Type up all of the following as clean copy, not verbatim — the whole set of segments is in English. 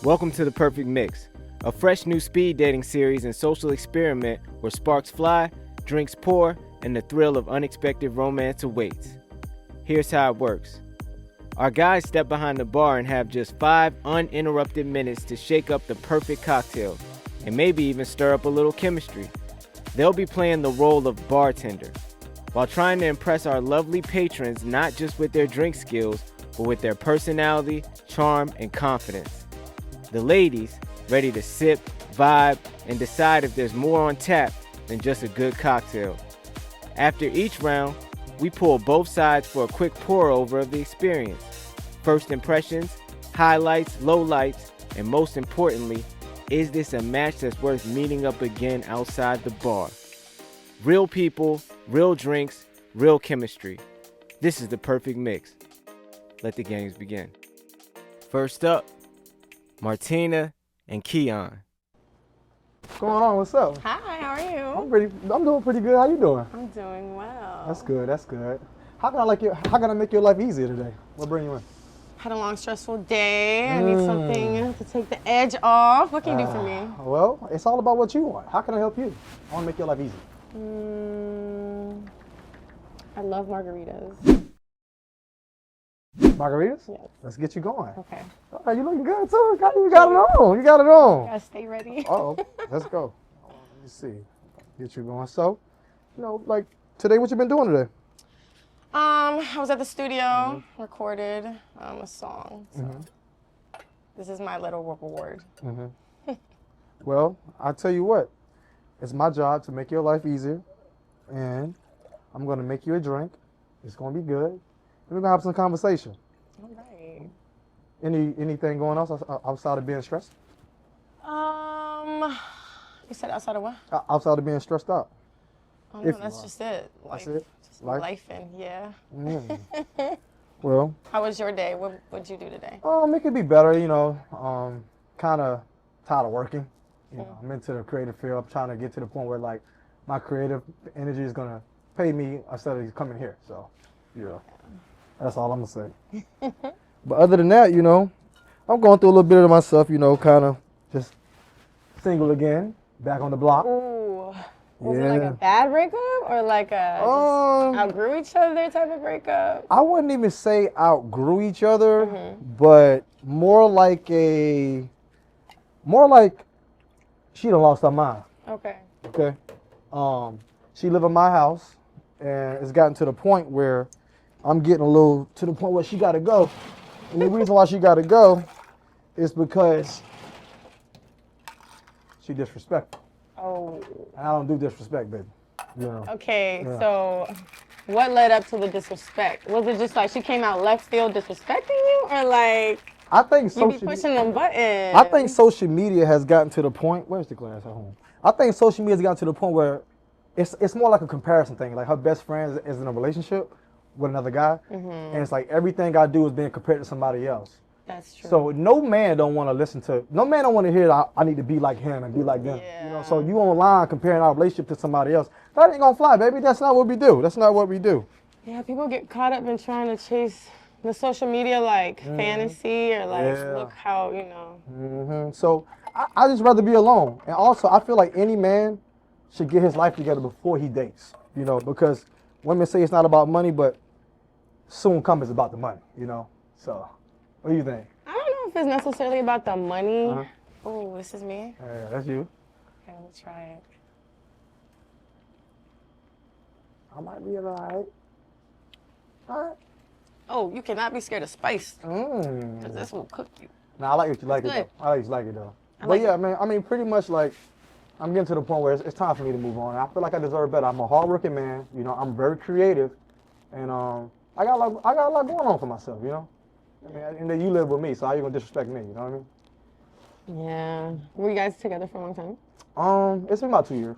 Welcome to the Perfect Mixx, a fresh new speed dating series and social experiment where sparks fly, drinks pour, and the thrill of unexpected romance awaits. Here's how it works. Our guys step behind the bar and have just 5 uninterrupted minutes to shake up the perfect cocktail and maybe even stir up a little chemistry. They'll be playing the role of bartender while trying to impress our lovely patrons not just with their drink skills, but with their personality, charm, and confidence. The ladies, ready to sip, vibe, and decide if there's more on tap than just a good cocktail. After each round, we pull both sides for a quick pour over of the experience. First impressions, highlights, lowlights, and most importantly, is this a match that's worth meeting up again outside the bar? Real people, real drinks, real chemistry. This is the Perfect Mixx. Let the games begin. First up, Martina and Keon. What's going on? What's up? Hi, how are you? I'm doing pretty good. How you doing? I'm doing well. That's good. That's good. How can I make your life easier today? What bring you in? Had a long, stressful day. I need something to take the edge off. What can you do for me? Well, it's all about what you want. How can I help you? I want to make your life easy. I love margaritas. Margaritas? Yes. Let's get you going. Okay. All right, you looking good too. You got it on. You got it on. Gotta stay ready. Let's go. Let me see. Get you going. So, like today, what you been doing today? I was at the studio, recorded a song. So this is my little reward. Well, I'll tell you what. It's my job to make your life easier, and I'm gonna make you a drink. It's gonna be good. And we're gonna have some conversation. All right. Anything going on outside of being stressed? You said outside of what? Outside of being stressed out. Oh no, that's just it. That's it? Just Life? life and yeah. Well. How was your day? What'd you do today? It could be better, kind of tired of working. I'm into the creative field. I'm trying to get to the point where like my creative energy is gonna pay me instead of coming here. So, that's all I'm gonna say. But other than that, I'm going through a little bit of myself. Kind of just single again, back on the block. Ooh. Was it like a bad breakup or like a just outgrew each other type of breakup? I wouldn't even say outgrew each other, but more like she done lost her mind. Okay. Okay. She live in my house, and it's gotten to the point where I'm getting a little to the point where she got to go. And the reason why she got to go is because she disrespectful. Oh. And I don't do disrespect, baby. Okay, Yeah. so what led up to the disrespect? Was it just like she came out left field disrespecting you, or like I think you be pushing them buttons? I think social media has gotten to the point. Where's the glass at home? I think social media has gotten to the point where it's more like a comparison thing. Like her best friend is in a relationship with another guy, and it's like everything I do is being compared to somebody else. That's true. So no man don't want to hear that I need to be like him and be like them. Yeah. So you online comparing our relationship to somebody else, that ain't gonna fly, baby. That's not what we do. That's not what we do. Yeah, people get caught up in trying to chase the social media like fantasy or like look how So I just rather be alone. And also I feel like any man should get his life together before he dates. Because women say it's not about money, but soon come it's about the money. So. What do you think? I don't know if it's necessarily about the money. Oh, this is me? Yeah, that's you. Okay, let's try it. I might be alright. Alright. Oh, you cannot be scared of spice. Because this will cook you. Nah, I like what you like it good. though. I like you like it though. Like yeah, man, I mean pretty much like I'm getting to the point where it's time for me to move on. I feel like I deserve better. I'm a hardworking man, I'm very creative, and I got a lot going on for myself, I mean, and then you live with me, so how you gonna disrespect me? You know what I mean? Yeah. Were you guys together for a long time? It's been about 2 years.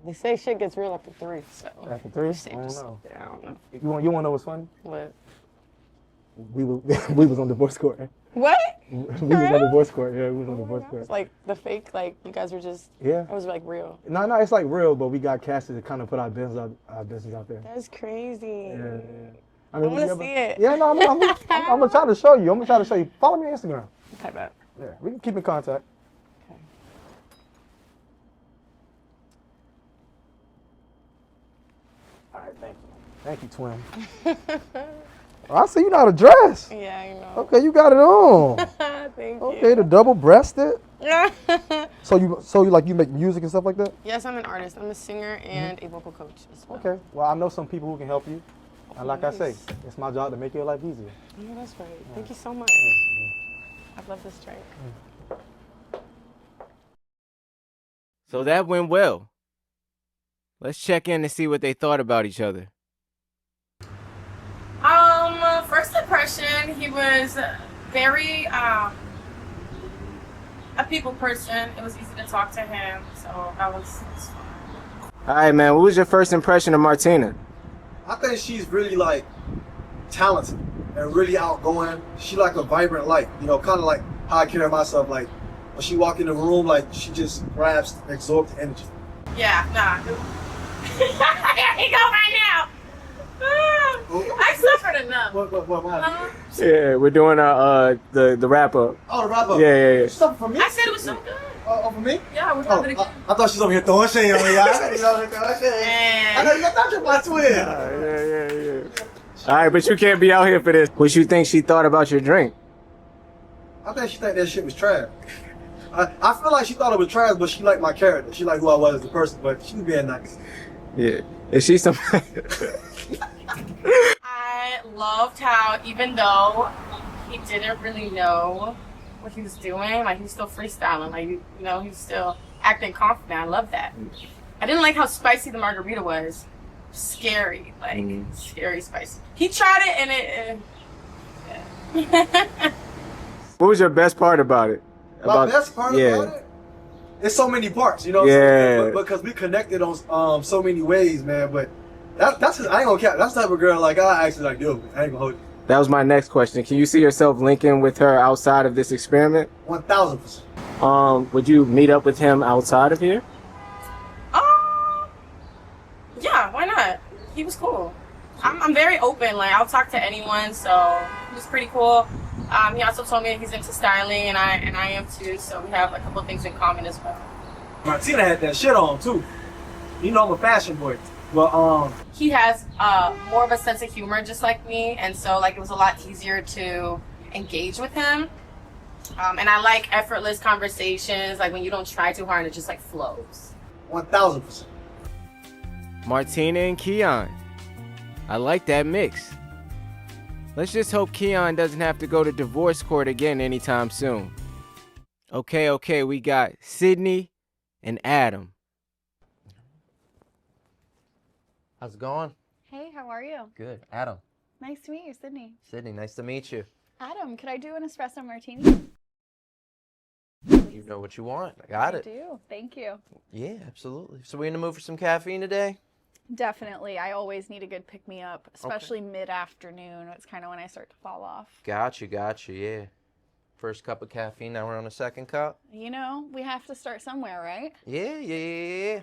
They say shit gets real after 3, so. After 3? Safe I to don't say. know. I don't know. You want to know what's funny? What? We was on divorce court. What? We was on divorce court. Yeah, we was on divorce court. It's like the fake, like you guys were just. Yeah. It was like real. No, it's like real, but we got casted to kind of put our business out there. That's crazy. Yeah. I want to see it. Yeah, no, I'm gonna try to show you. Follow me on Instagram. Type that. Yeah, we can keep in contact. Okay. All right, thank you. Thank you, twin. Oh, I see you know how to dress. Yeah, you know. Okay, you got it on. Thank Okay, you. the double-breasted. Yeah. So you make music and stuff like that? Yes, I'm an artist. I'm a singer and a vocal coach as well. Okay. Well, I know some people who can help you. And like I say, Nice. it's my job to make your life easier. Yeah, that's right. Thank you so much. I love this drink. So that went well. Let's check in and see what they thought about each other. First impression, he was very a people person. It was easy to talk to him, so that was fun. All right, man. What was your first impression of Martina? I think she's really like talented and really outgoing. She like a vibrant light, you know, kind of like how I carry myself. Like when she walk in the room, like she just grabs, absorbs the energy. Yeah, nah. Here he go right now. I suffered enough. What? Yeah, we're doing the wrap up. Oh, the wrap up. Yeah. Something for me? I said it was so good. Oh, for me? Yeah, we're Oh, having it again. I thought she was over here throwing shade on me. I know you thought you were my twin. Yeah. All right, but you can't be out here for this. What you think she thought about your drink? I think she think that shit was trash. I feel like she thought it was trash, but she liked my character. She liked who I was as a person, but she was being nice. Yeah. Is she some? I loved how even though he didn't really know what he was doing, like he was still freestyling, like you know, he was still acting confident. I love that. I didn't like how spicy the margarita was. Scary, like scary spicy. He tried it and it. What was your best part about it? My best part about it? It's so many parts, you know. Yeah. Because we connected on so many ways, man. But that's I ain't gonna cap. That's the type of girl like I actually like deal with. I ain't gonna hold you. That was my next question. Can you see yourself linking with her outside of this experiment? 1000%. Would you meet up with him outside of here? Yeah, why not? He was cool. I'm very open. Like I'll talk to anyone, so he was pretty cool. He also told me that he's into styling, and I am too. So we have a couple things in common as well. Martina had that shit on too. You know I'm a fashion boy. But He has more of a sense of humor, just like me, and so like it was a lot easier to engage with him. And I like effortless conversations, like when you don't try too hard, it just like flows. 1000%. Martina and Keon. I like that mix. Let's just hope Keon doesn't have to go to divorce court again anytime soon. Okay, we got Sydney and Adam. How's it going? Hey, how are you? Good. Adam. Nice to meet you, Sydney. Sydney, nice to meet you. Adam, could I do an espresso martini? You know what you want. I got I it. do. Thank you. Yeah, absolutely. So we in the mood for some caffeine today? Definitely. I always need a good pick-me-up, especially mid-afternoon. It's kind of when I start to fall off. Gotcha, yeah. First cup of caffeine, now we're on the second cup? You know, we have to start somewhere, right? Yeah.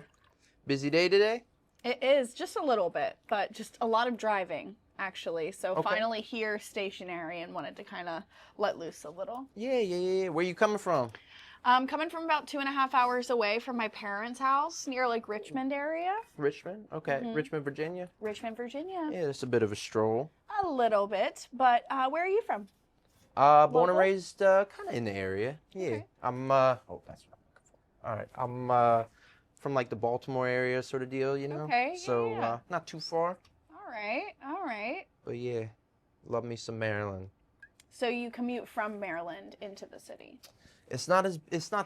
Busy day today? It is, just a little bit, but just a lot of driving, actually. So Okay. finally here, stationary, and wanted to kind of let loose a little. Yeah. Where you coming from? Coming from about 2.5 hours away from my parents' house near like Richmond area. Richmond? Okay. Richmond, Virginia? Richmond, Virginia. Yeah, it's a bit of a stroll. A little bit, but where are you from? Born Local? and raised kind of in the area. Yeah. Okay. I'm, oh, that's what I'm looking for. All right. I'm from like the Baltimore area sort of deal, you know? Okay, So, yeah. not too far. All right. But yeah, love me some Maryland. So you commute from Maryland into the city. It's not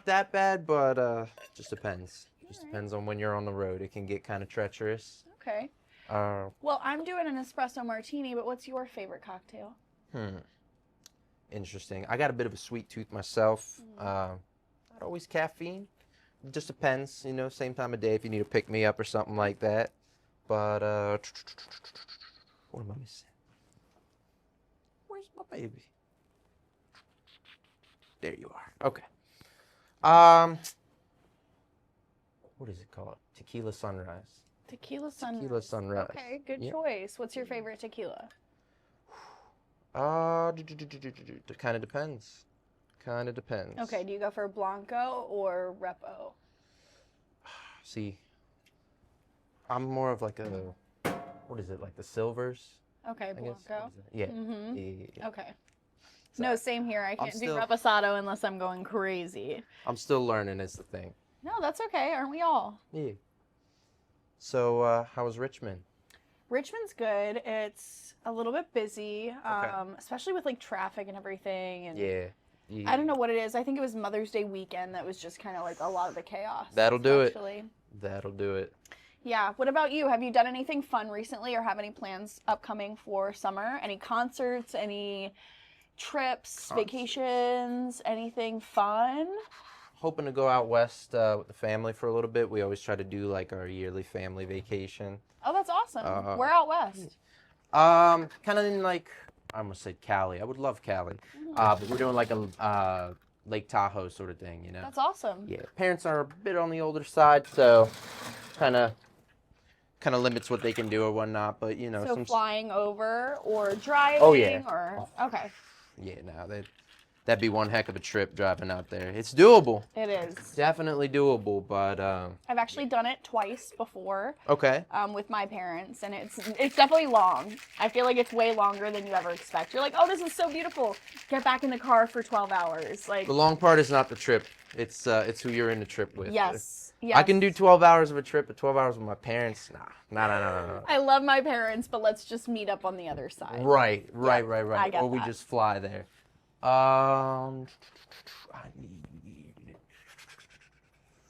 that bad, but just depends. Just depends on when you're on the road. It can get kind of treacherous. Okay. Uh, Well, I'm doing an espresso martini, but what's your favorite cocktail? Interesting. I got a bit of a sweet tooth myself. Not always caffeine. It just depends, you know, same time of day if you need to pick me up or something like that. But what am I missing? Where's my baby? There you are. Okay. What is it called? Tequila Sunrise. Tequila Sunrise. Tequila Sunrise. Okay, good Yeah. choice. What's your favorite tequila? It kind of depends. Kind of depends. Okay, do you go for Blanco or Repo? See, I'm more of like a, what is it, like the silvers? Okay, I guess. Blanco. What is it? Yeah. Mm-hmm. Yeah. Okay. So No, same here. I can't do still- Reposado unless I'm going crazy. I'm still learning is the thing. No, that's okay. Aren't we all? Yeah. So, how was Richmond? Richmond's good. It's a little bit busy, especially with like traffic and everything. And Yeah. I don't know what it is. I think it was Mother's Day weekend that was just kind of like a lot of the chaos. That'll do it. actually. That'll do it. Yeah. What about you? Have you done anything fun recently or have any plans upcoming for summer? Any concerts, any trips, vacations, anything fun? Hoping to go out west with the family for a little bit. We always try to do like our yearly family vacation. Oh, that's awesome. Where out west? Kind of in like, I almost said Cali. I would love Cali. But we're doing like a Lake Tahoe sort of thing, you know? That's awesome. Yeah, parents are a bit on the older side, so kind of limits what they can do or whatnot. But you know, So flying over or driving? Oh, yeah. Or okay, yeah, no, that'd be one heck of a trip driving out there. It's doable, it is. definitely doable, but I've actually done it twice before okay. with my parents, and it's definitely long. I feel like it's way longer than you ever expect. You're like, oh, this is so beautiful. Get back in the car for 12 hours. Like The long part is not the trip; it's who you're in the trip with. yes, yes. I can do 12 hours of a trip, but 12 hours with my parents, nah. I love my parents, but let's just meet up on the other side. Right. I get Or we that. just fly there. I need.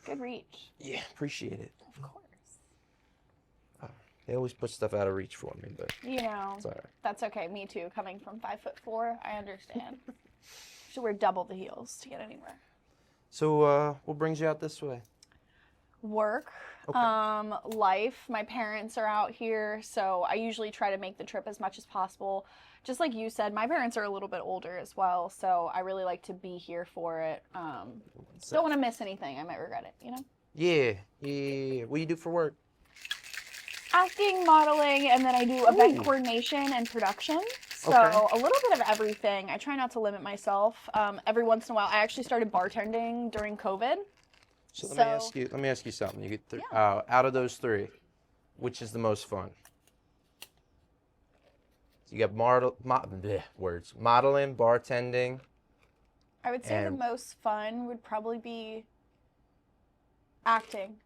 Good reach. Yeah, appreciate it. Of course. They always put stuff out of reach for me, but You know, it's all right. that's okay. Me too. Coming from 5'4", I understand. Should wear double the heels to get anywhere. So, what brings you out this way? Work, Okay. life. My parents are out here, so I usually try to make the trip as much as possible. Just like you said, my parents are a little bit older as well, so I really like to be here for it. Don't want to miss anything. I might regret it, you know? Yeah. What do you do for work? Acting, modeling, and then I do event coordination and production. So Okay. a little bit of everything. I try not to limit myself. Every once in a while, I actually started bartending during COVID. So let me ask you something. You get out of those three, which is the most fun? You got modeling, bartending. I would say the And- most fun would probably be acting.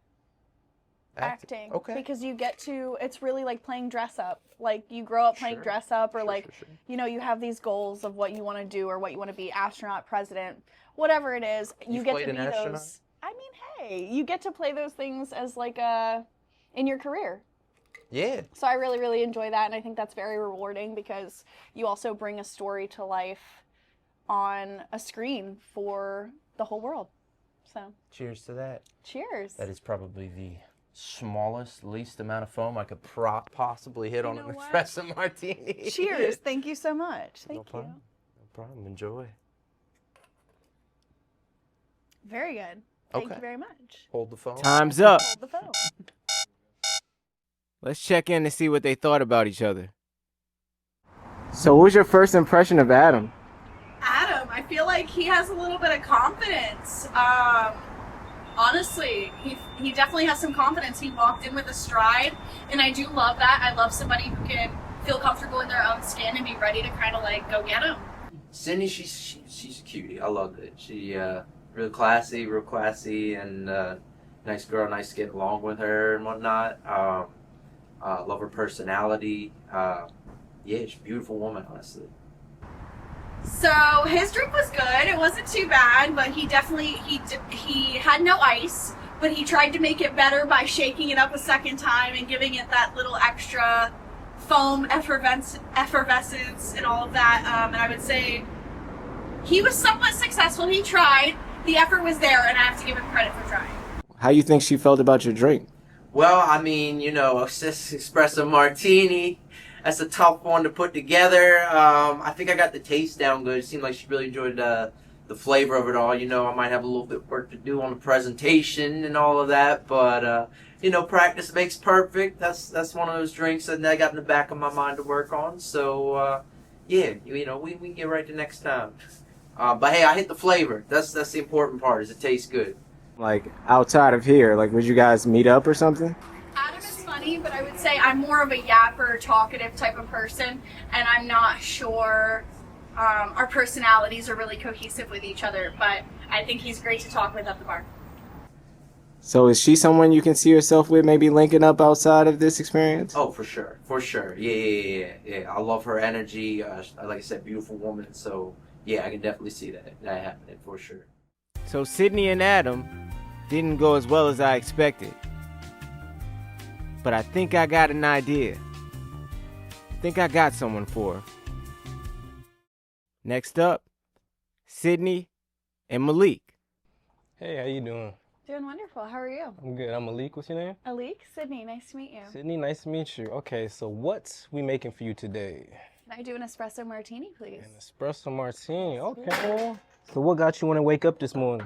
Acting. Okay. Because you get to, it's really like playing dress up. Like you grow up playing Sure. dress up or Sure, like, sure. you know, you have these goals of what you want to do or what you want to be, astronaut, president, whatever it is. You You've get played to an be astronaut? those. I mean, hey, you get to play those things as like in your career. Yeah. So I really, really enjoy that. And I think that's very rewarding because you also bring a story to life on a screen for the whole world. So Cheers to that. cheers. That is probably the smallest, least amount of foam I could possibly hit on know an what? espresso martini. Cheers. Thank you so much. No Thank you. problem. No problem. Enjoy. Very good. Thank Okay. you very much. Hold the phone. Time's up. Hold the phone. Let's check in and see what they thought about each other. So, what was your first impression of Adam? Adam, I feel like he has a little bit of confidence. Honestly, he definitely has some confidence. He walked in with a stride, and I do love that. I love somebody who can feel comfortable in their own skin and be ready to kind of like go get him. Cindy, she's a cutie. I loved it. She real classy, and nice girl. Nice to get along with her and whatnot. Love her personality. Yeah, she's a beautiful woman, honestly. So his drink was good. It wasn't too bad, but he definitely he had no ice, but he tried to make it better by shaking it up a second time and giving it that little extra foam effervescence and all of that. And I would say he was somewhat successful. He tried. The effort was there, and I have to give him credit for trying. How you think she felt about your drink? Well, I mean, you know, a espresso martini. That's a tough one to put together. I think I got the taste down good. It seemed like she really enjoyed the flavor of it all. You know, I might have a little bit of work to do on the presentation and all of that, but you know, practice makes perfect. That's one of those drinks that I got in the back of my mind to work on. So yeah, you know, we can get right to next time. But hey, I hit the flavor. That's the important part. Is it tastes good. Like outside of here, like would you guys meet up or something? Adam is funny, but I would say I'm more of a yapper, talkative type of person, and I'm not sure our personalities are really cohesive with each other, but I think he's great to talk with at the bar. So is she someone you can see yourself with, maybe linking up outside of this experience? Oh, for sure, for sure. Yeah. I love her energy. Like I said, beautiful woman. So yeah, I can definitely see that happening for sure. So Sydney and Adam didn't go as well as I expected. But I think I got an idea. I think I got someone for her. Next up, Sydney and Malik. Hey, how you doing? Doing wonderful. How are you? I'm good. I'm Malik. What's your name? Alik, Sydney, nice to meet you. Sydney, nice to meet you. Okay, so what's we making for you today? Can I do an espresso martini, please? An espresso martini. Okay. So what got you want to wake up this morning?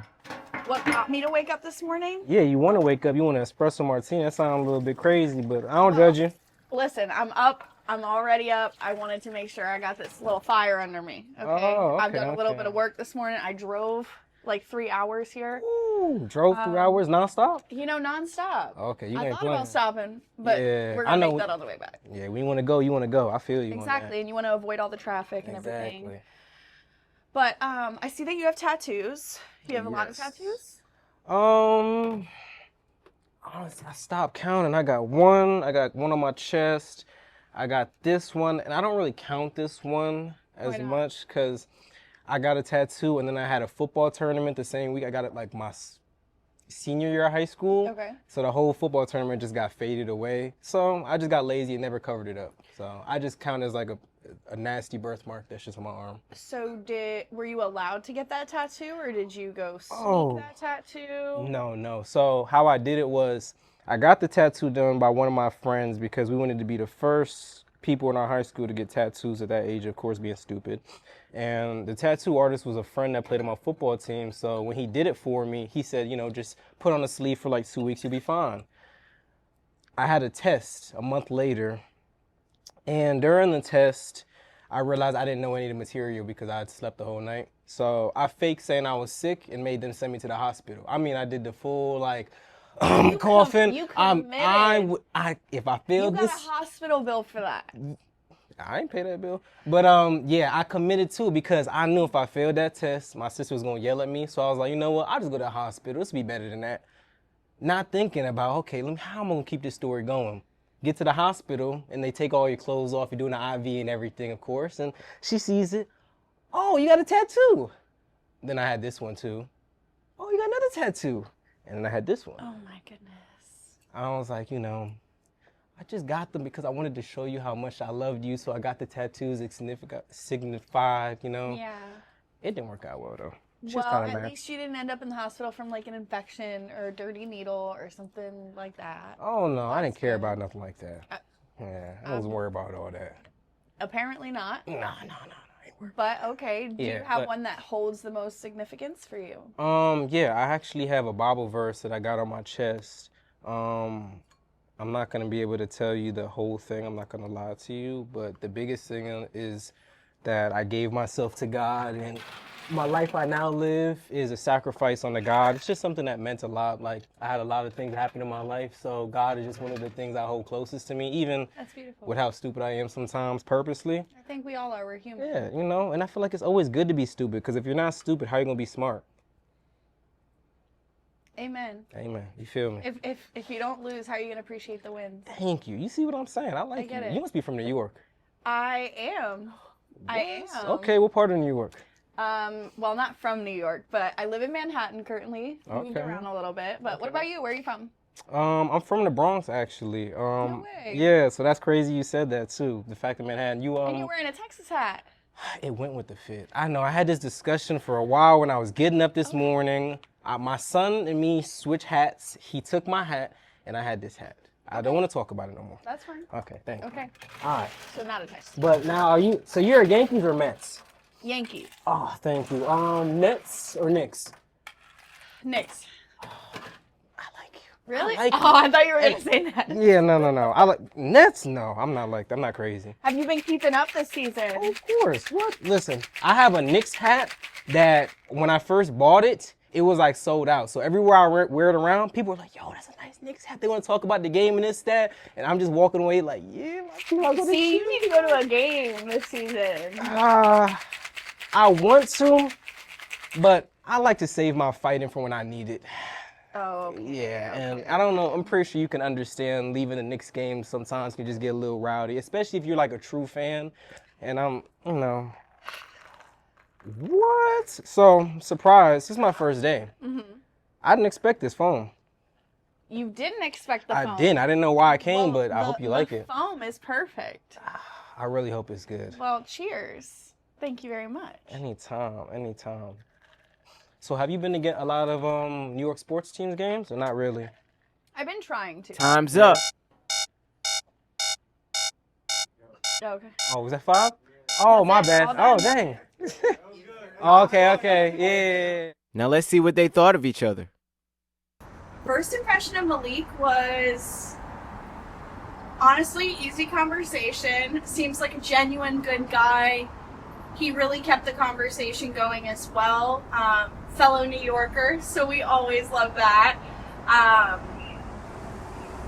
What got me to wake up this morning? Yeah, you want to wake up. You want an espresso martini. That sounds a little bit crazy, but I don't judge you. Listen, I'm up. I'm already up. I wanted to make sure I got this little fire under me. Okay. Oh, I've done a little okay. bit of work this morning. I drove like 3 hours here. Ooh, drove 3 hours nonstop? You know, nonstop. Okay, you I ain't thought playing. about stopping, but Yeah, we're I gonna know. make that on the way back. Yeah, when you want to go, you want to go. I feel you on Exactly, and you want to avoid all the traffic and that. everything. Exactly. But I see that you have tattoos. You have a lot of Yes. tattoos? Honestly, I stopped counting. I got one on my chest. I got this one, and I don't really count this one as Why not? much because I got a tattoo, and then I had a football tournament the same week. I got it like my senior year of high school. Okay. So the whole football tournament just got faded away. So I just got lazy and never covered it up. So I just count it as like a nasty birthmark that's just on my arm. So were you allowed to get that tattoo, or did you go sneak that tattoo? No. So how I did it was I got the tattoo done by one of my friends because we wanted to be the first people in our high school to get tattoos at that age, of course, being stupid. And the tattoo artist was a friend that played on my football team. So when he did it for me, he said, just put on a sleeve for like 2 weeks, you'll be fine. I had a test a month later. And during the test, I realized I didn't know any of the material because I had slept the whole night. So I faked saying I was sick and made them send me to the hospital. I mean, I did the full coughing. You committed. If I failed You got this, a hospital bill for that. I ain't pay that bill. But yeah, I committed to it because I knew if I failed that test, my sister was gonna yell at me. So I was like, you know what? I'll just go to the hospital. This will be better than that. Not thinking about, okay, how am I gonna keep this story going? Get to the hospital and they take all your clothes off. You're doing the IV and everything, of course. And she sees it. Oh, you got a tattoo. Then I had this one too. Oh, you got another tattoo. And then I had this one. Oh my goodness. I was like, I just got them because I wanted to show you how much I loved you. So I got the tattoos. It signified, Yeah. It didn't work out well though. She was Well, kinda at mad. least you didn't end up in the hospital from like an infection or a dirty needle or something like that. Oh no, I didn't That's care good. about nothing like that. Yeah, I wasn't worried about all that. Apparently not. No, I ain't worried. But okay, do you Yeah, have but- one that holds the most significance for you? Yeah, I actually have a Bible verse that I got on my chest. I'm not gonna be able to tell you the whole thing. I'm not gonna lie to you, but the biggest thing is that I gave myself to God, and my life I now live is a sacrifice unto God. It's just something that meant a lot. Like I had a lot of things happen in my life, so God is just one of the things I hold closest to me, even That's beautiful. with how stupid I am sometimes purposely. I think we all are. We're human. Yeah, and I feel like it's always good to be stupid, because if you're not stupid, how are you gonna be smart? Amen. Amen. You feel me? If you don't lose, how are you gonna appreciate the wins? Thank you. You see what I'm saying? I like get you. it. You must be from New York. I am. I Yes. am. Okay, what part of New York? Well, not from New York, but I live in Manhattan currently. Moved Okay. around a little bit. But what about you? Where are you from? I'm from the Bronx, actually. No way. Yeah, so that's crazy you said that too. The fact that Manhattan, And you're wearing a Texas hat. it went with the fit. I know. I had this discussion for a while when I was getting up this morning. My son and me switched hats. He took my hat, and I had this hat. I don't want to talk about it no more. That's fine. Okay, thank you. Okay. All right. So not a Texas. But now, so you're a Yankees or Mets? Yankees. Oh, thank you. Nets or Knicks? Knicks. I like you. Really? like Oh, I thought you were gonna say that. Yeah, no. I like Nets. No, I'm not like that. I'm not crazy. Have you been keeping up this season? Of course. What? Listen, I have a Knicks hat that when I first bought it, it was like sold out. So everywhere I wear it around, people are like, "Yo, that's a nice Knicks hat." They want to talk about the game and this, that, and I'm just walking away like, "Yeah, See, you need to go to a game this season. I want to, but I like to save my fighting for when I need it." Oh, okay. Yeah, and I don't know. I'm pretty sure you can understand leaving the Knicks game sometimes can just get a little rowdy, especially if you're like a true fan. And I'm, what? So, surprise, this is my first day. I didn't expect this phone. You didn't expect the foam. I didn't. I didn't know why I came, but I hope you like it. The foam is perfect. I really hope it's good. Well, cheers. Thank you very much. Anytime. So have you been to get a lot of New York sports teams games or not really? I've been trying to. Time's up. Okay. Oh, was that 5? Oh, my bad. Oh, dang. Okay, yeah. Now let's see what they thought of each other. First impression of Malik was honestly easy conversation. Seems like a genuine good guy. He really kept the conversation going as well. Fellow New Yorker, so we always love that.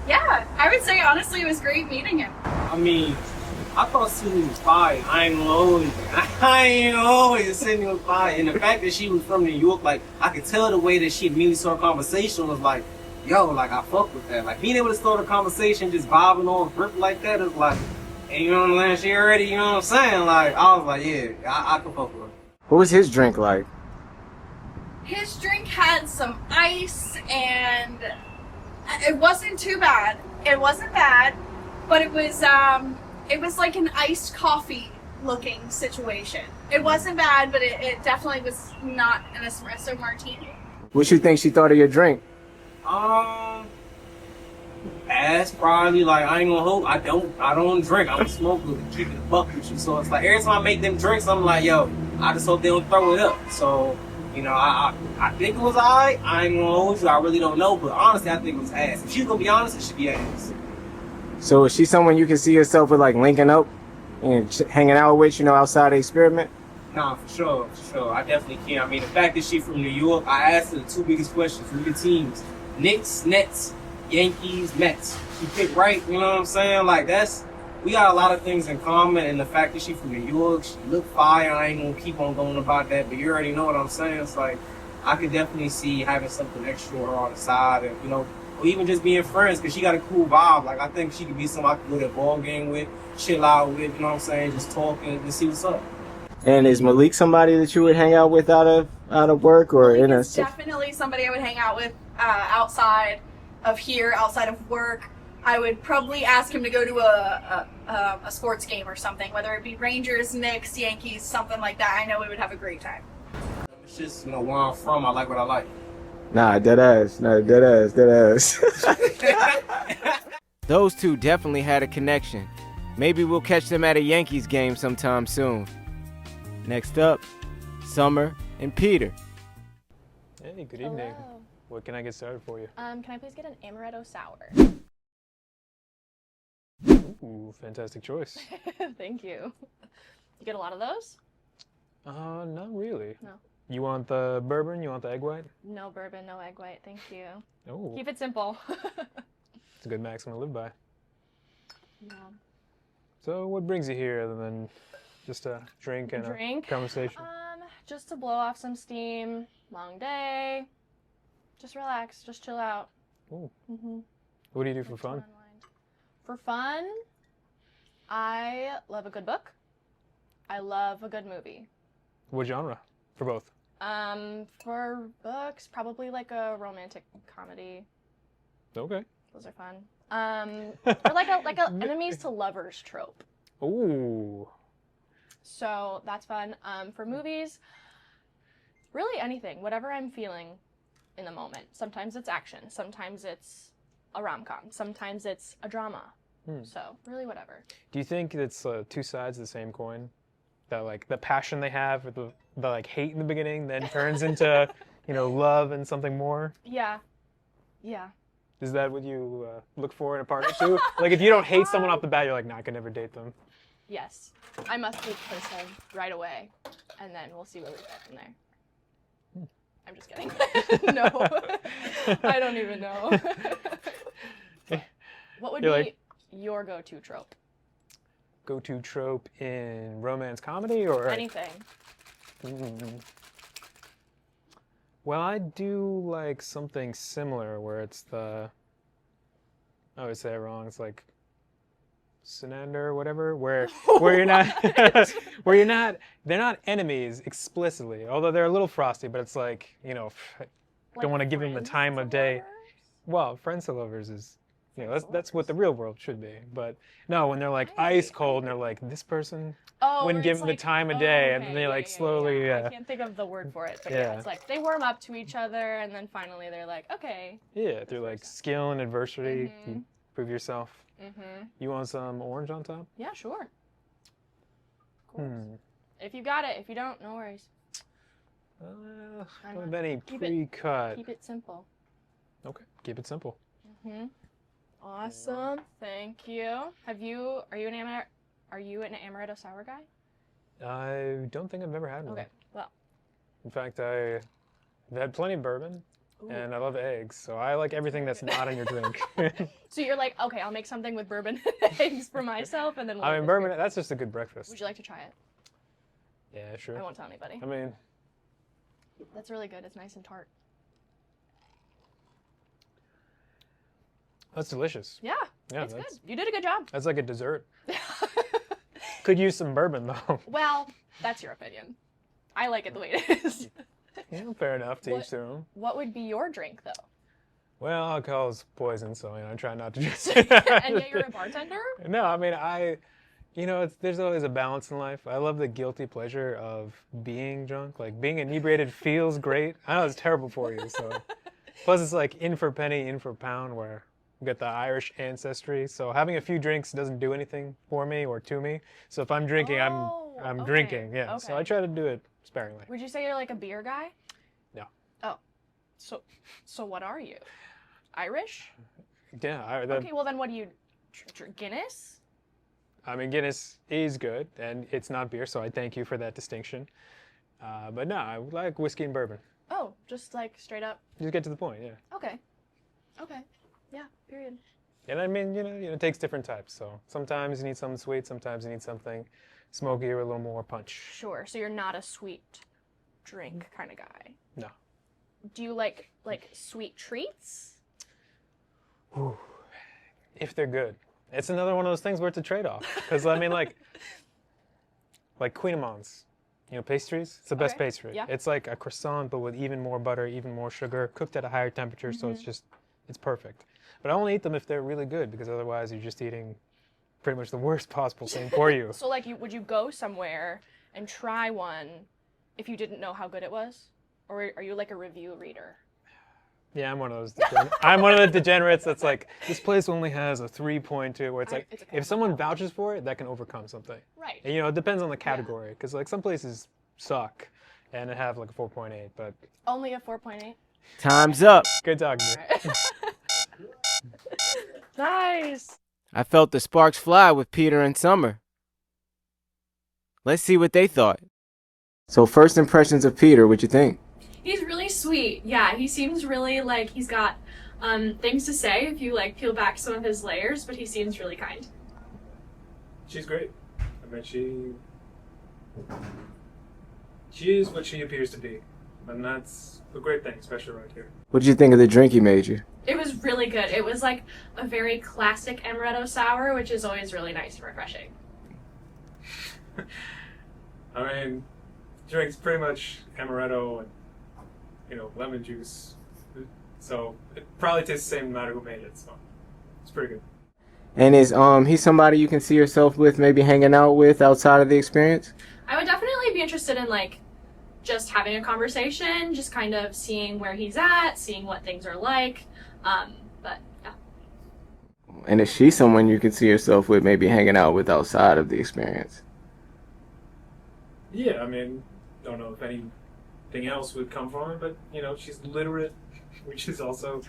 Yeah, I would say honestly it was great meeting him. I mean, I thought Sydney was fire. I ain't always Sydney was fire. And the fact that she was from New York, like, I could tell the way that she immediately started a conversation was like, yo, like, I fuck with that. Like, being able to start a conversation just vibing on grip like that is like, and you know what I'm saying? She already, you know what I'm saying? Like, I was like, yeah, I can fuck with her. What was his drink like? His drink had some ice and it wasn't too bad. It wasn't bad, but it was like an iced coffee looking situation. It wasn't bad, but it definitely was not an espresso martini. What you think she thought of your drink? Ass probably, like, I ain't gonna hold, I don't drink, I'm a smoker, keep it a buck with you. So it's like every time I make them drinks, I'm like, yo, I just hope they don't throw it up. So, you know, I think it was alright. I ain't gonna hold you, I really don't know, but honestly I think it was ass. If she's gonna be honest, it should be ass. So is she someone you can see yourself with, like, linking up and hanging out with, you know, outside the experiment? Nah, for sure. I definitely can. I mean, the fact that she's from New York, I asked her the 2 biggest questions from your teams. Knicks, Nets, Yankees, Mets. She picked right, you know what I'm saying? Like, we got a lot of things in common, and the fact that she's from New York, she look fire, I ain't gonna keep on going about that, but you already know what I'm saying. It's like, I could definitely see having something extra on the side, and, you know, or even just being friends, because she got a cool vibe. Like, I think she could be someone I could go to a ball game with, chill out with, you know what I'm saying, just talk and see what's up. And is Malik somebody that you would hang out with out of work or in a? Definitely somebody I would hang out with outside of here, outside of work. I would probably ask him to go to a sports game or something, whether it be Rangers, Knicks, Yankees, something like that. I know we would have a great time. It's just, you know, where I'm from, I like what I like. Nah, dead ass. Those two definitely had a connection. Maybe we'll catch them at a Yankees game sometime soon. Next up, Summer and Peter. Hey, good evening. Hello. What can I get started for you? Can I please get an amaretto sour? Ooh, fantastic choice. Thank you. You get a lot of those? Not really. No. You want the bourbon? You want the egg white? No bourbon, no egg white. Thank you. Oh, Keep it simple. it's a good maxim to live by. Yeah. So what brings you here other than just a drink and a conversation? Just to blow off some steam. Long day. Just relax. Just chill out. Ooh. Mm-hmm. What do you do for fun? For fun, I love a good book. I love a good movie. What genre? For both? For books, probably like a romantic comedy. Okay. Those are fun. Or like a enemies to lovers trope. Ooh. So that's fun. For movies, really anything, whatever I'm feeling in the moment. Sometimes it's action. Sometimes it's a rom-com. Sometimes it's a drama. So really whatever. Do you think it's two sides of the same coin? That like the passion they have with the like hate in the beginning then turns into, you know, love and something more? Yeah. Yeah. Is that what you look for in a partner too? Like if you don't hate someone off the bat, you're like, nah, I can never date them. Yes. I must be the person right away, and then we'll see where we go from there. I'm just kidding. No. I don't even know. What would be your go-to trope? Go-to trope in romance comedy or anything? Well, I do like something similar where it's I always say it wrong. It's like Sinander or whatever, where you're not they're not enemies explicitly, although they're a little frosty, but it's like, don't want to give them the time of day. Well, friends to lovers is, that's what the real world should be. But no, when they're like ice cold and they're like, this person wouldn't give them the time of day, and then they like slowly. I can't think of the word for it, but it's like they warm up to each other, and then finally they're like, okay. Yeah, through like skill and adversity, you prove yourself. You want some orange on top? Yeah, sure. Of course. If you got it. If you don't, no worries. Don't have any pre-cut. Keep it simple. Okay, keep it simple. Awesome. Thank you. Are you an amaretto sour guy? I don't think I've ever had one. Okay. Well. In fact, I've had plenty of bourbon. Ooh. And I love eggs, so I like everything that's not in your drink. So you're like, okay, I'll make something with bourbon and eggs for myself, and then we'll bourbon, that's just a good breakfast. Would you like to try it? Yeah, sure. I won't tell anybody. I mean, that's really good. It's nice and tart. That's delicious. Yeah, it's good. You did a good job. That's like a dessert. Could use some bourbon, though. Well, that's your opinion. I like it the way it is. Yeah, fair enough, to each their own. What would be your drink, though? Well, alcohol is poison, so I try not to drink. And yet you're a bartender? No, I mean, there's always a balance in life. I love the guilty pleasure of being drunk. Like, being inebriated feels great. I know it's terrible for you, so. Plus, it's like in for penny, in for pound, where we got the Irish ancestry. So having a few drinks doesn't do anything for me or to me. So if I'm drinking, I'm drinking, yeah. Okay. So I try to do it sparingly. Would you say you're like a beer guy? No. Oh, so what are you? Irish? Yeah. Okay, well then what do you drink? Guinness? I mean, Guinness is good, and it's not beer, so I thank you for that distinction. But no, I like whiskey and bourbon. Oh, just like straight up? Just get to the point, yeah. Okay. Yeah, period. And I mean, it takes different types. So sometimes you need something sweet, sometimes you need something smoky or a little more punch. Sure. So you're not a sweet drink kind of guy. No. Do you like sweet treats? Ooh. If they're good. It's another one of those things where it's a trade-off. Because I mean, like Queen of Mons, pastries. It's the best pastry. Yeah. It's like a croissant, but with even more butter, even more sugar, cooked at a higher temperature. So it's perfect. But I only eat them if they're really good, because otherwise you're just eating pretty much the worst possible thing for you. So would you go somewhere and try one if you didn't know how good it was? Or are you like a review reader? Yeah, I'm one of those. I'm one of the degenerates that's like, this place only has a 3.2, where it's like, if someone vouches for it, that can overcome something. Right. And, it depends on the category, because like some places suck and have like a 4.8, but. Only a 4.8? Time's up. Good talking to you. Nice. I felt the sparks fly with Peter and Summer. Let's see what they thought. So first impressions of Peter, what you think? He's really sweet. Yeah, he seems really like he's got things to say if you peel back some of his layers, but he seems really kind. She's great. I mean, she is what she appears to be. And that's a great thing, especially right here. What did you think of the drink he made you? It was really good. It was like a very classic amaretto sour, which is always really nice and refreshing. I mean, drink's pretty much amaretto and, lemon juice. So it probably tastes the same no matter who made it, so it's pretty good. And is he somebody you can see yourself with, maybe hanging out with outside of the experience? I would definitely be interested in just having a conversation, just kind of seeing where he's at, seeing what things are like. But yeah. And is she someone you can see yourself with, maybe hanging out with outside of the experience? Yeah, I mean, don't know if anything else would come from her, but she's literate, which is also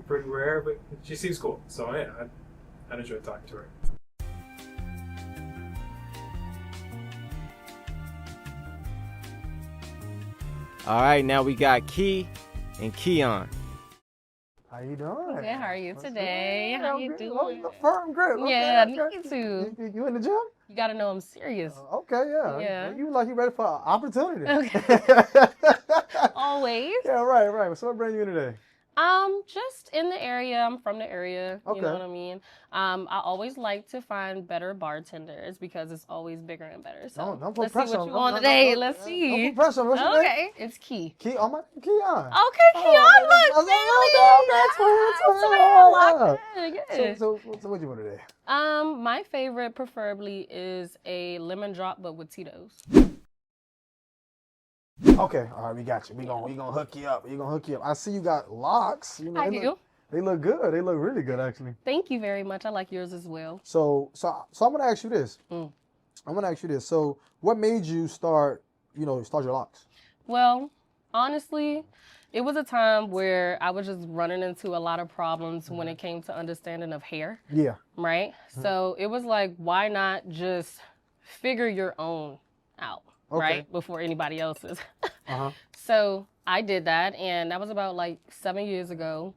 pretty rare, but she seems cool. So yeah, I'd enjoy talking to her. All right, now we got Key and Keon. How you doing? Good. How are you What's today? good? How I'm you good. doing? Oh, you look firm, good. Okay, Yeah, okay. me too. You in the gym? You gotta know I'm serious. Okay, yeah. Yeah. You like you ready for an opportunity? Okay. Always. Yeah, right. So what bring you in today? Just in the area. I'm from the area. Okay. You know what I mean? I always like to find better bartenders because it's always bigger and better. So Don't put let's see pressure what on you me. want today. Let's see. Don't put pressure on me. What's your name? Okay, it's Key. Key, oh my, Keon. Okay, Keon, look, Okay, so what you want today? My favorite preferably is a lemon drop, but with Tito's. Okay, all right, we got you. We gonna hook you up. I see you got locks. You know, I do. They look good. They look really good, actually. Thank you very much. I like yours as well. So I'm gonna ask you this. So what made you start your locks? Well, honestly, it was a time where I was just running into a lot of problems when it came to understanding of hair. Yeah. Right? So it was like, why not just figure your own out, right? Before anybody else's. So I did that, and that was about like 7 years ago.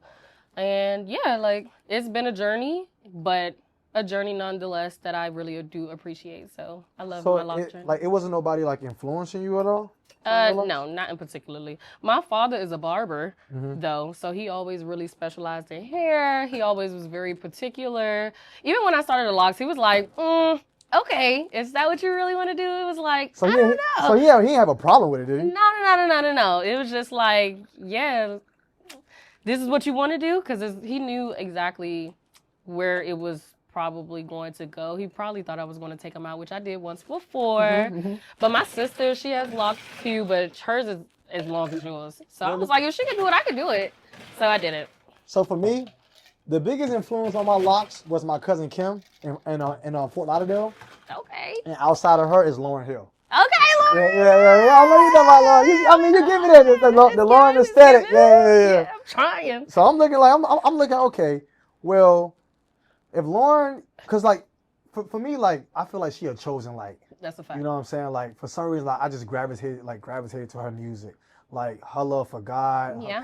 And yeah, like it's been a journey, but a journey nonetheless that I really do appreciate. So I love my lock journey. Like it wasn't nobody like influencing you at all? No, not in particularly. My father is a barber, though, so he always really specialized in hair. He always was very particular. Even when I started the locks, he was like, okay, is that what you really want to do? It was like, I don't know. So he didn't have a problem with it, did he? No. It was just like, yeah, this is what you want to do? Because he knew exactly where it was probably going to go. He probably thought I was going to take him out, which I did once before. But my sister, she has locks too, but hers is as long as yours. So I was like, if she can do it, I can do it. So I did it. So for me, the biggest influence on my locks was my cousin Kim in Fort Lauderdale. Okay. And outside of her is Lauren Hill. Okay, Lauren. Yeah. I know you know about Lauren. You give me that the Lauren aesthetic. Yeah. I'm trying. So I'm looking like I'm looking okay. Well, if Lauren, cause like for me, like I feel like she a chosen light. That's a fact. You know what I'm saying? Like for some reason, like I just gravitated to her music, like her love for God, her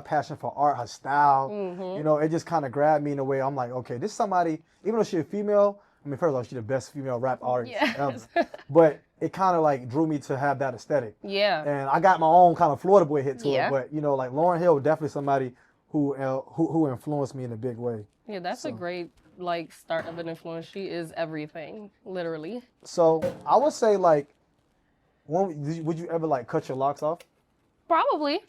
passion for art, her style. You know, it just kind of grabbed me in a way. I'm like, okay, this is somebody. Even though she's a female, I mean, first of all, she's the best female rap artist ever. But it kind of like drew me to have that aesthetic. Yeah. And I got my own kind of Florida boy hit to it. But you know, like Lauren Hill was definitely somebody who influenced me in a big way. Yeah, that's a great like start of an influence. She is everything, literally. So I would say like, would you ever like cut your locks off? Probably.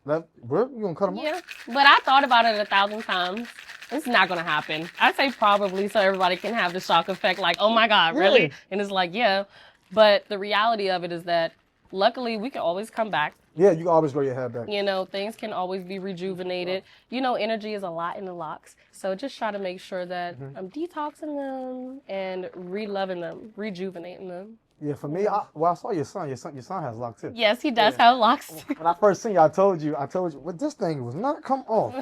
You gonna cut them off? Yeah, but I thought about it 1,000 times. It's not gonna happen. I say probably so everybody can have the shock effect, like, oh my God, really? And it's like, yeah. But the reality of it is that luckily we can always come back. Yeah, you can always grow your hair back. You know, things can always be rejuvenated. You know, energy is a lot in the locks. So just try to make sure that I'm detoxing them and re-loving them, rejuvenating them. Yeah, for me, I saw your son. Your son has locks too. Yes, he does have locks too. When I first seen you, I told you, well, this thing was not come off.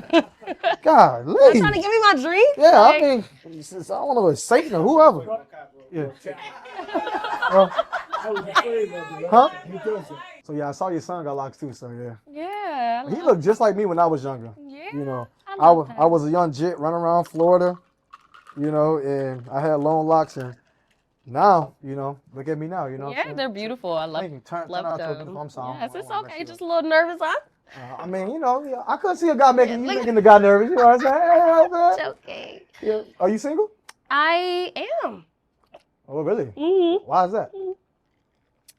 God, You're trying to give me my drink? Yeah, like, I mean, I don't know if it's Satan or whoever. Yeah. Huh? So yeah, I saw your son got locks too. So yeah. Yeah. He looked just like me when I was younger. Yeah. You know, I was a young jit running around Florida. You know, and I had long locks and. Now, you know, look at me now, you know. Yeah, they're beautiful. I love them. I'm sorry. Yes, it's okay. Just a little nervous, huh? I mean, you know, I couldn't see a guy making the guy nervous. You know what I'm saying? It's okay. Yeah. Are you single? I am. Oh, really? Mm-hmm. Why is that?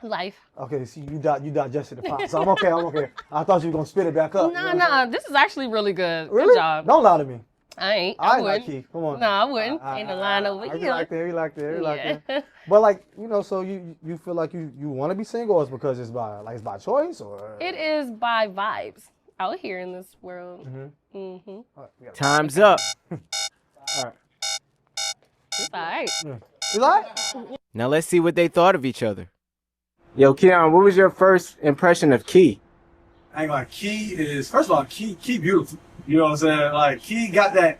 Life. Okay, see, you digested the pot, so I'm okay. I thought you were gonna spit it back up. No, this is actually really good. Really? Good job. Don't lie to me. I wouldn't. Like Keith. Come on. No, I wouldn't. Ain't a line over here. You like that. But like, you know, so you feel like you want to be single, or it's because it's by choice, or? It is by vibes out here in this world. Time's up. All right. It's all right. You like? Now let's see what they thought of each other. Yo, Keon, what was your first impression of Key? I ain't gonna lie, Key is, first of all, Key beautiful. You know what I'm saying? Like, he got that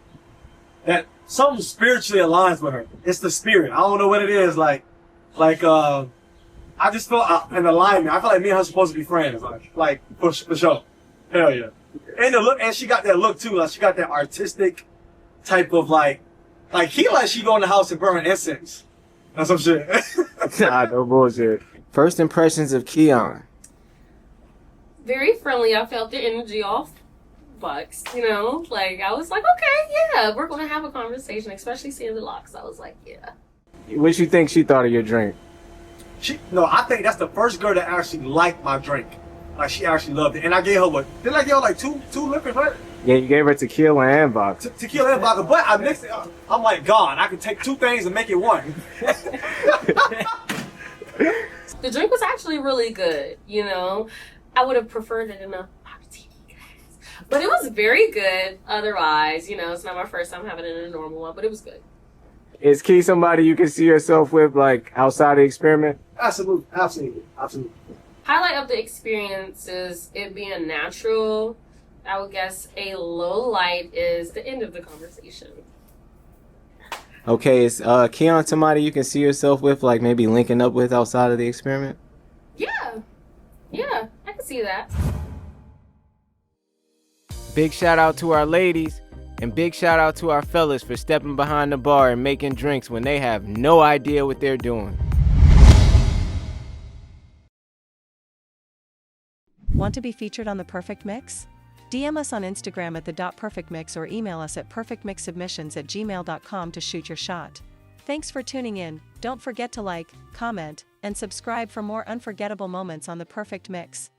something spiritually aligns with her. It's the spirit. I don't know what it is. I just feel an alignment. I feel like me and her are supposed to be friends. Like for sure. Hell yeah. And the look, and she got that look too. Like, she got that artistic type of like she go in the house and burn incense. That's some shit. Nah, no bullshit. First impressions of Keon. Very friendly. I felt the energy off Bucks, you know? Like, I was like, okay, yeah, we're going to have a conversation, especially seeing the locks. I was like, yeah. What you think she thought of your drink? I think that's the first girl that actually liked my drink. Like, she actually loved it. And I gave her what? Didn't I give her like two liquors, right? Yeah, you gave her tequila and vodka. Tequila and vodka, but I mixed it. I'm like, God, I can take two things and make it one. The drink was actually really good, you know? I would have preferred it in a martini glass. But it was very good otherwise, you know? It's not my first time having it in a normal one, but it was good. Is Key somebody you can see yourself with, like, outside the experiment? Absolutely. Highlight of the experience is it being natural. I would guess a low light is the end of the conversation. Okay, is Keon somebody you can see yourself with, like maybe linking up with outside of the experiment? Yeah, I can see that. Big shout out to our ladies, and big shout out to our fellas for stepping behind the bar and making drinks when they have no idea what they're doing. Want to be featured on the Perfect Mixx? DM us on Instagram at the.perfectmixx or email us at perfectmixsubmissions@gmail.com to shoot your shot. Thanks for tuning in. Don't forget to like, comment, and subscribe for more unforgettable moments on the Perfect Mixx.